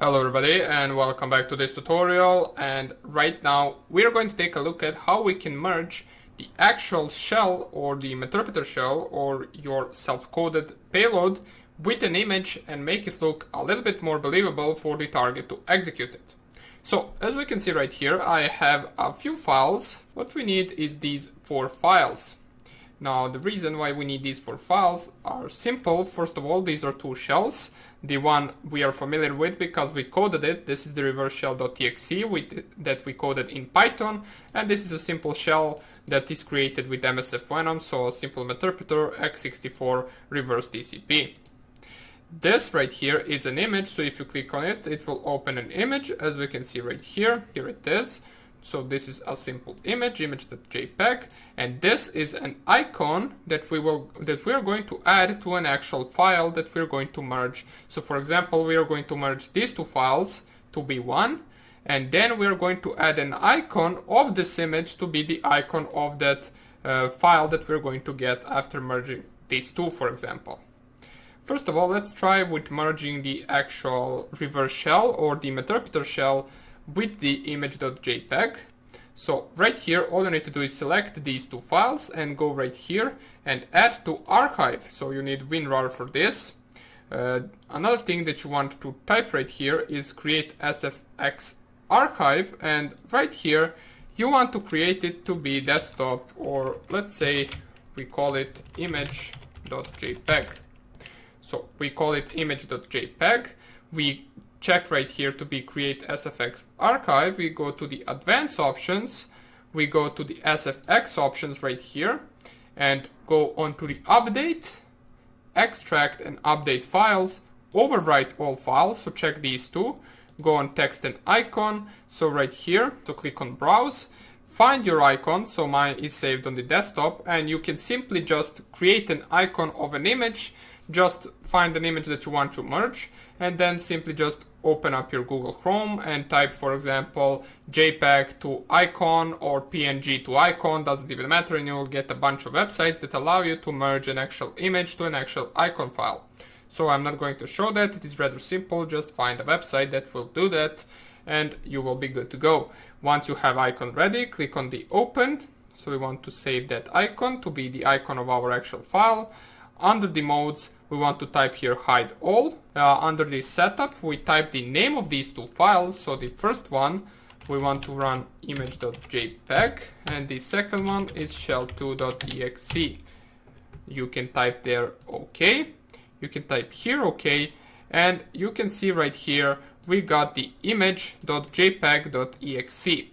Hello everybody and welcome back to this tutorial, and right now we're going to take a look at how we can merge the actual shell or the interpreter shell or your self-coded payload with an image and make it look a little bit more believable for the target to execute it. So as we can see right here, I have a few files. What we need is these 4 files. Now the reason why we need these 4 files are simple. First of all, these are 2 shells. The one we are familiar with because we coded it. This is the reverse shell.exe that we coded in Python, and this is a simple shell that is created with MSF Venom, so a simple interpreter x64 reverse TCP. This right here is an image, so if you click on it, it will open an image, as we can see right here. Here it is. So this is a simple image.jpg, and this is an icon that we are going to add to an actual file that we're going to merge. So for example, we are going to merge these 2 files to be one, and then we are going to add an icon of this image to be the icon of that file that we're going to get after merging these 2, for example. First of all, let's try with merging the actual reverse shell or the interpreter shell with the image.jpg. So right here, all you need to do is select these 2 files and go right here and add to archive. So you need WinRAR for this. Another thing that you want to type right here is create sfx archive, and right here you want to create it to be desktop, or let's say we call it image.jpg. So we call it image.jpg. We check right here to be create sfx archive. We go to the advanced options, we go to the sfx options right here and go on to the update, extract and update files, overwrite all files. So check these 2, go on text and icon. So right here, so click on browse, find your icon. So mine is saved on the desktop, and you can simply just create an icon of an image. Just find an image that you want to merge, and then simply just open up your Google Chrome and type, for example, JPEG to icon or PNG to icon, doesn't even matter, and you'll get a bunch of websites that allow you to merge an actual image to an actual icon file. So I'm not going to show that, it is rather simple, just find a website that will do that and you will be good to go. Once you have icon ready, click on the open. So we want to save that icon to be the icon of our actual file. Under the modes, we want to type here hide all. Under the setup, we type the name of these 2 files. So the first one, we want to run image.jpg, and the second one is shell2.exe. You can type there OK. You can type here OK, and you can see right here we got the image.jpg.exe.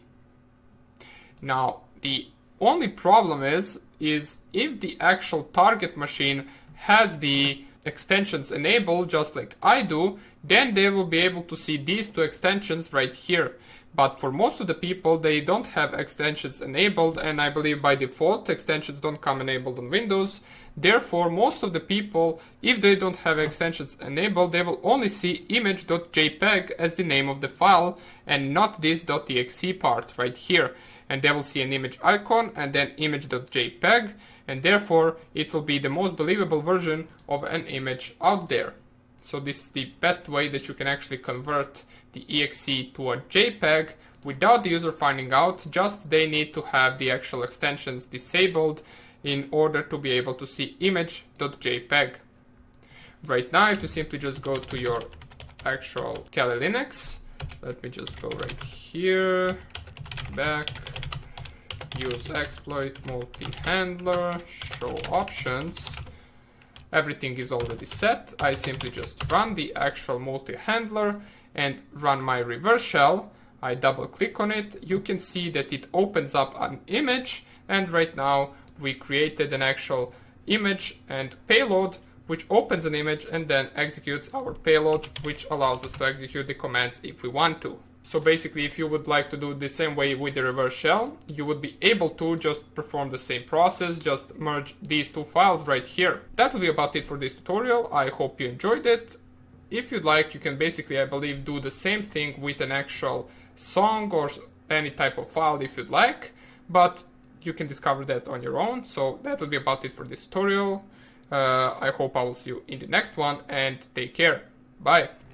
Now the only problem is if the actual target machine has the extensions enabled, just like I do, then they will be able to see these 2 extensions right here. But for most of the people, they don't have extensions enabled, and I believe by default extensions don't come enabled on Windows. Therefore, most of the people, if they don't have extensions enabled, they will only see image.jpg as the name of the file and not this .exe part right here. And they will see an image icon and then image.jpg, and therefore it will be the most believable version of an image out there. So this is the best way that you can actually convert the exe to a JPEG without the user finding out. Just they need to have the actual extensions disabled in order to be able to see image.jpg. Right now, if you simply just go to your actual Kali Linux, let me just go right here, back, use exploit, multi-handler, show options. Everything is already set. I simply just run the actual multi-handler and run my reverse shell. I double click on it. You can see that it opens up an image, and right now we created an actual image and payload which opens an image and then executes our payload, which allows us to execute the commands if we want to. So basically, if you would like to do the same way with the reverse shell, you would be able to just perform the same process, just merge these 2 files right here. That will be about it for this tutorial. I hope you enjoyed it. If you'd like, you can basically, I believe, do the same thing with an actual song or any type of file if you'd like, but you can discover that on your own. So that will be about it for this tutorial. I hope I will see you in the next one, and take care. Bye.